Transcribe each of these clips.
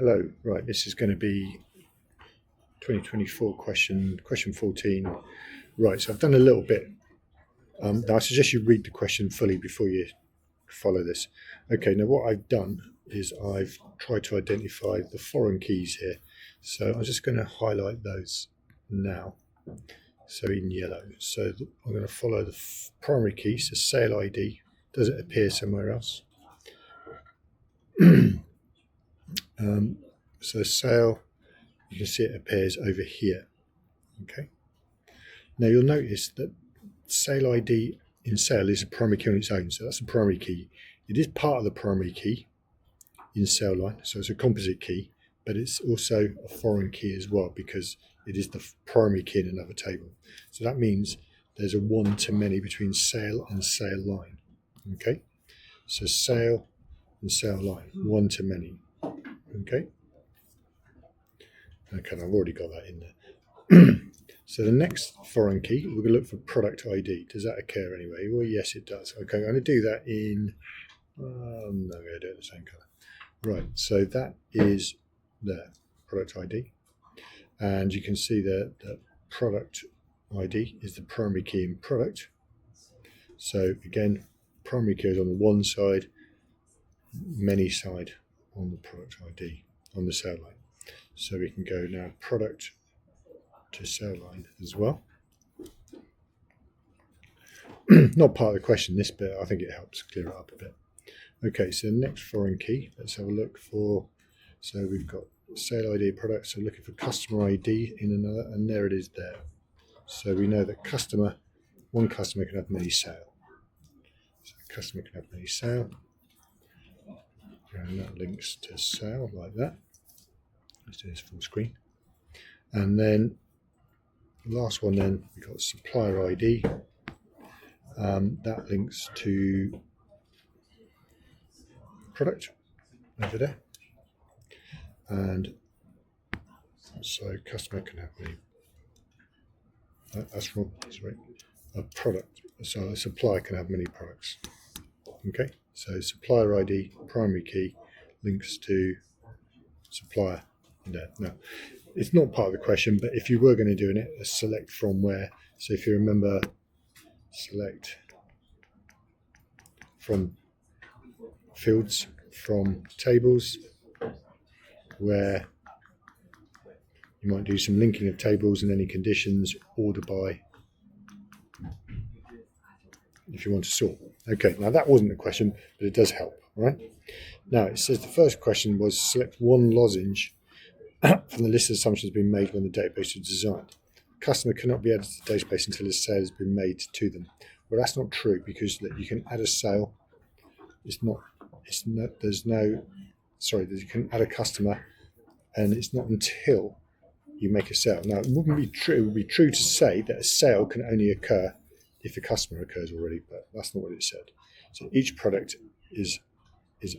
Hello, right, this is going to be 2024 question 14. Right, so I've done a little bit. Now I suggest you read the question fully before you follow this. Okay, now what I've done is I've tried to identify the foreign keys here. So I'm just going to highlight those now. So in yellow. So I'm going to follow the primary key, so sale ID. Does it appear somewhere else? So sale, you can see it appears over here. Okay. Now you'll notice that sale ID in sale is a primary key on its own, so that's a primary key. It is part of the primary key in sale line, so it's a composite key, but it's also a foreign key as well because it is the primary key in another table. So that means there's a one-to-many between sale and sale line. Okay, so sale and sale line, one-to-many. Okay. Okay, I've already got that in there. So the next foreign key, we're going to look for product ID. Does that occur anyway? Well, yes, it does. Okay, I'm going to do that in, no, I'm going to do it in the same color. Right, so that is there, product ID. And you can see that product ID is the primary key in product. So again, primary key is on the one side, many side on the product ID, on the sale line. So we can go now product to sale line as well. Not part of the question, this bit, I think it helps clear it up a bit. Okay, so next foreign key, let's have a look for, so we've got sale ID product, so looking for customer ID in another, and there it is there. So we know that one customer can have many sale. So customer can have many sale, and that links to sale like that. Let's do this full screen. And then last one then, we've got supplier ID. That links to product over there. And so customer can have many. That's wrong, sorry. A product, so a supplier can have many products. Okay, so supplier ID, primary key, links to supplier there. Now, it's not part of the question, but if you were going to do it, a select from where. So if you remember, select from fields, from tables, where you might do some linking of tables and any conditions, order by, if you want to sort. Okay, now that wasn't a question, but it does help, right? Now it says the first question was select one lozenge from the list of assumptions being made when the database was designed. Customer cannot be added to the database until a sale has been made to them. Well, that's not true because you can add a sale. You can add a customer, and it's not until you make a sale. Now, it wouldn't be true. It would be true to say that a sale can only occur if a customer occurs already, but that's not what it said. So each product is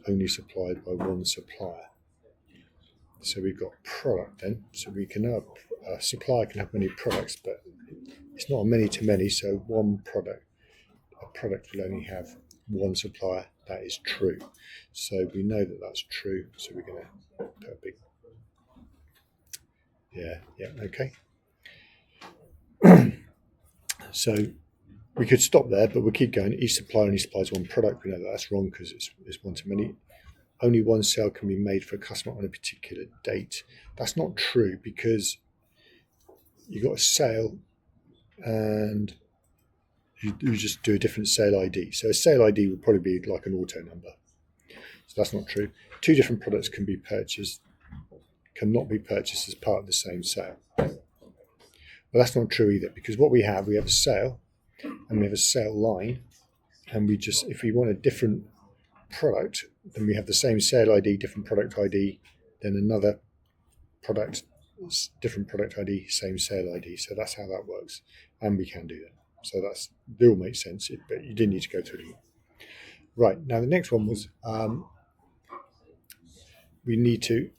only supplied by one supplier. So we've got product then. So we can have a supplier can have many products, but it's not a many to many. So a product will only have one supplier. That is true. So we know that that's true. So we're going to put a big, okay. So we could stop there, but we'll keep going. Each supplier only supplies one product. We know that that's wrong because it's one to many. Only one sale can be made for a customer on a particular date. That's not true because you got a sale and you just do a different sale ID. So a sale ID would probably be like an auto number. So that's not true. Two different products cannot be purchased as part of the same sale. Well, that's not true either because what we have a sale and we have a sale line, and if we want a different product, then we have the same sale ID, different product ID, then another product, different product ID, same sale ID. So that's how that works, and we can do that. So they all make sense, but you didn't need to go through them. Right, now the next one was we need to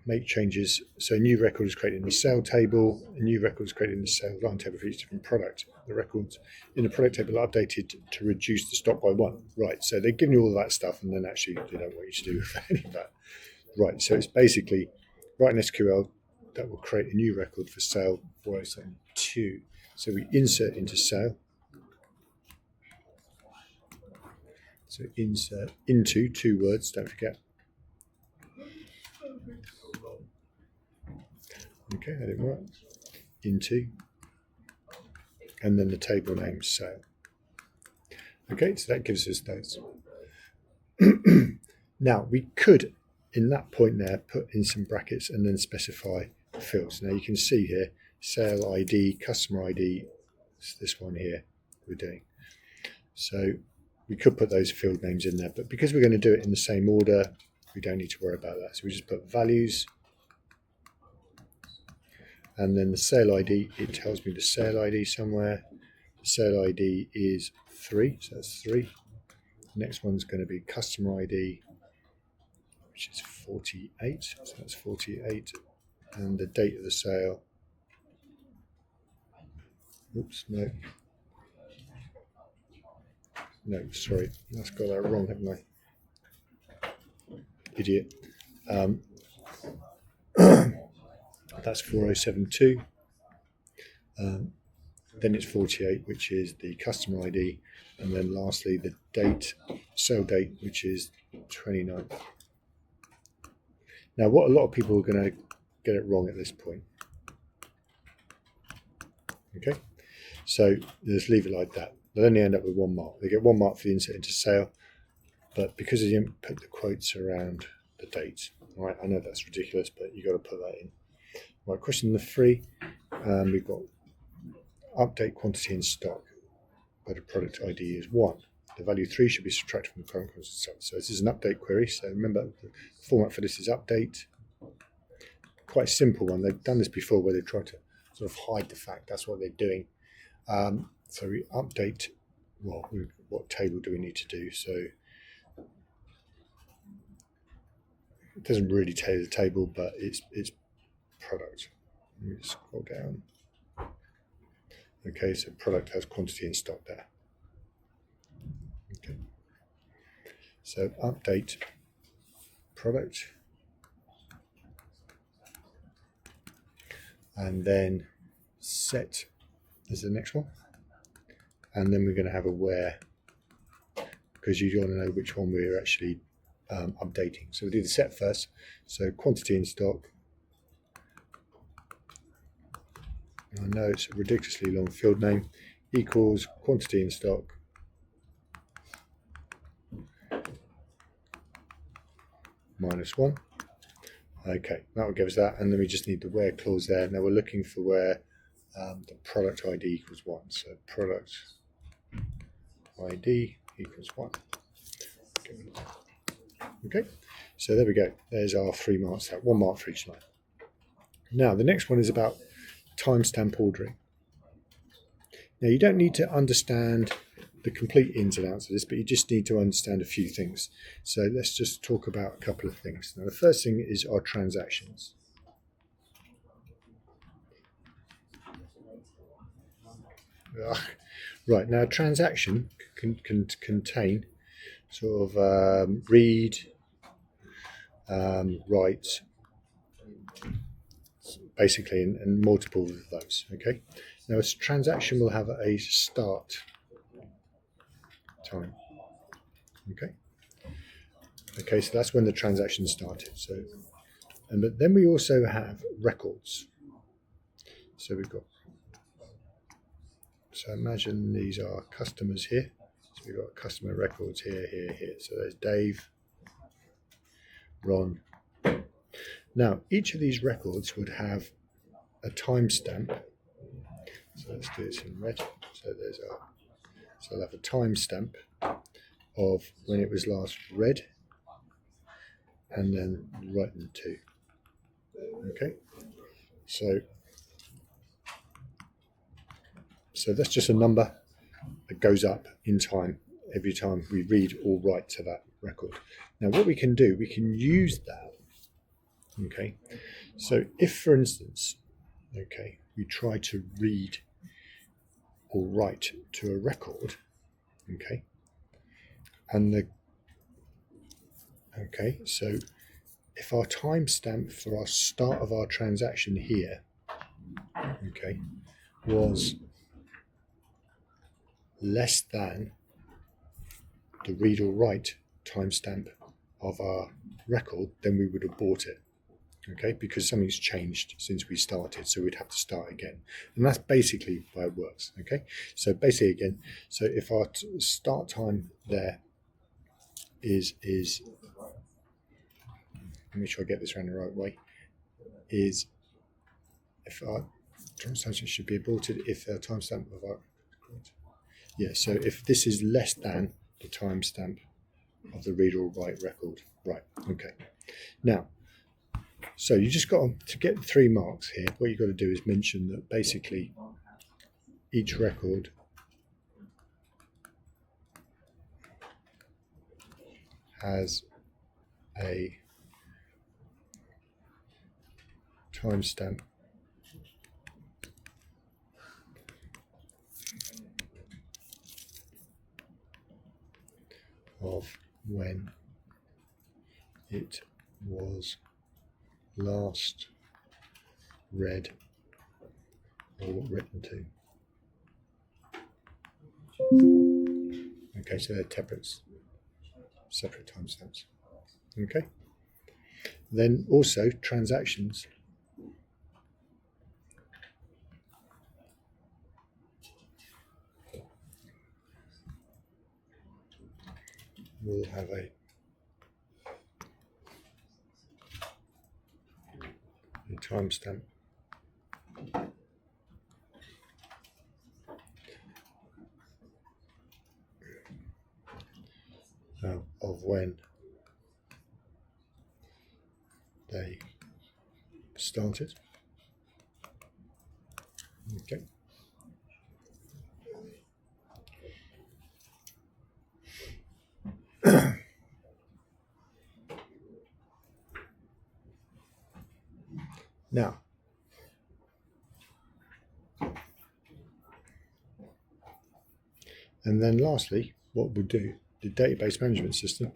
make changes. So a new record is created in the sale table, a new record is created in the sale line table for each different product. The records in the product table are updated to reduce the stock by one. Right, so they've given you all of that stuff, and then actually they don't want you to do any of that. Right, so it's basically write an SQL that will create a new record for sale 4072. So we insert into sale. So insert into, 2 words, don't forget. Okay, that didn't work. Into, and then the table name sale. Okay, so that gives us those. Now we could, in that point there, put in some brackets and then specify fields. Now you can see here, sale ID, customer ID, it's this one here we're doing. So we could put those field names in there, but because we're going to do it in the same order, we don't need to worry about that. So we just put values, and then the sale ID, it tells me the sale ID somewhere. The sale ID is 3, so that's 3. The next one's going to be customer ID, which is 48, so that's 48, and the date of the sale. Oops, no, sorry, that's got that wrong, haven't I? Idiot. That's 4072. Then it's 48, which is the customer ID, and then lastly the date, sale date, which is 29th. Now, what a lot of people are going to get it wrong at this point. Okay, so just leave it like that. They'll only end up with 1 mark. They get 1 mark for the insert into sale, but because they didn't put the quotes around the dates. All right, I know that's ridiculous, but you got to put that in. Right, question number 3. We've got update quantity in stock, but the product ID is 1. The value 3 should be subtracted from the current quantity in stock. So this is an update query. So remember, the format for this is update. Quite a simple one. They've done this before where they try to sort of hide the fact that's what they're doing. So we update, well, what table do we need to do? So it doesn't really tell you the table, but it's product. Let me scroll down. Okay, so product has quantity in stock there. Okay, so update product, and then set is the next one, and then we're going to have a where, because you want to know which one we're actually updating. So we'll do the set first. So quantity in stock. I know it's a ridiculously long field name, equals quantity in stock -1. Okay, that will give us that, and then we just need the where clause there. Now we're looking for where the product ID equals 1. So product ID equals 1. Okay, so there we go. There's our 3 marks there, 1 mark for each line. Now the next one is about timestamp ordering. Now you don't need to understand the complete ins and outs of this, but you just need to understand a few things. So let's just talk about a couple of things. Now the first thing is our transactions. Right, now a transaction can contain sort of read, write, basically, and multiple of those. Okay, now a transaction will have a start time. Okay, so that's when the transaction started. So, but then we also have records. So we've got, so imagine these are customers here. So we've got customer records here, here, here. So there's Dave, Ron. Now each of these records would have a timestamp. So let's do this in red. So there's a, so I'll have a timestamp of when it was last read, and then written to. Okay, so that's just a number that goes up in time every time we read or write to that record. Now what we can do, we can use that. Okay, so if for instance, okay, we try to read or write to a record, okay, and the, okay, so if our timestamp for our start of our transaction here, okay, was less than the read or write timestamp of our record, then we would abort it, okay, because something's changed since we started, so we'd have to start again. And that's basically how it works, okay? So basically again, so if our start time there is let me make sure I get this around the right way, is if our transaction should be aborted if our timestamp of our, yeah, so if this is less than the timestamp of the read or write record, right, okay. Now, so you just got to get 3 marks here. What you've got to do is mention that basically each record has a timestamp of when it was last read or written to. Okay, so they're separate timestamps. Okay. Then also transactions will have a timestamp of when they started. Okay. Now, and then lastly, what we'll do, the database management system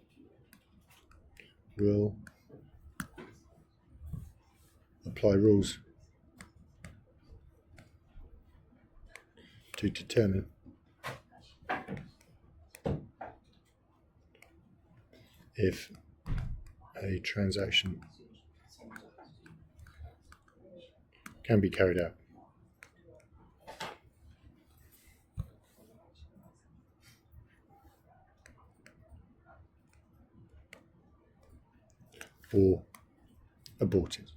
will apply rules to determine if a transaction can be carried out. Or aborted.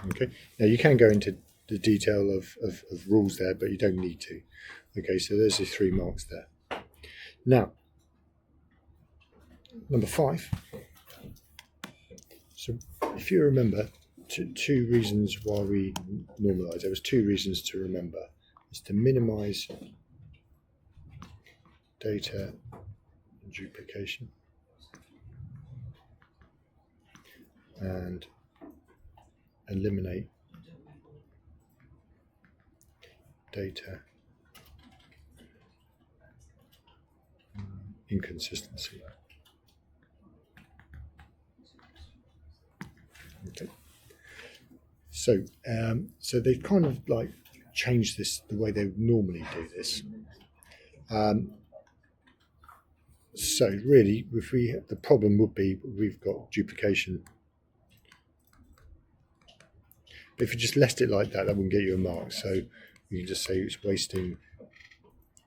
Okay, now you can go into the detail of rules there, but you don't need to. Okay, so there's the 3 marks there. Now, number 5. So if you remember, two reasons why we normalize. There was 2 reasons to remember. It's to minimize data duplication and eliminate data inconsistency. Okay. So, so they've kind of like changed this the way they would normally do this. So really, if the problem would be we've got duplication. But if you just left it like that, that wouldn't get you a mark. So you can just say it's wasting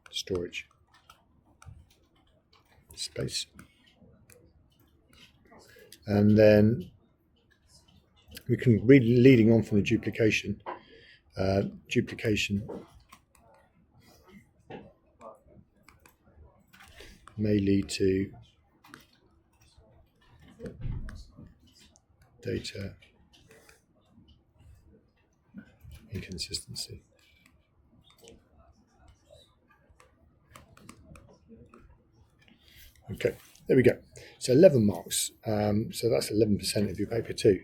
storage space. And then we can read, leading on from the duplication, duplication may lead to data inconsistency. Okay, there we go. So 11 marks. So that's 11% of your paper too.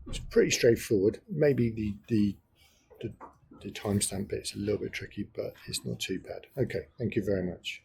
It's pretty straightforward. Maybe the timestamp bit's a little bit tricky, but it's not too bad. Okay, thank you very much.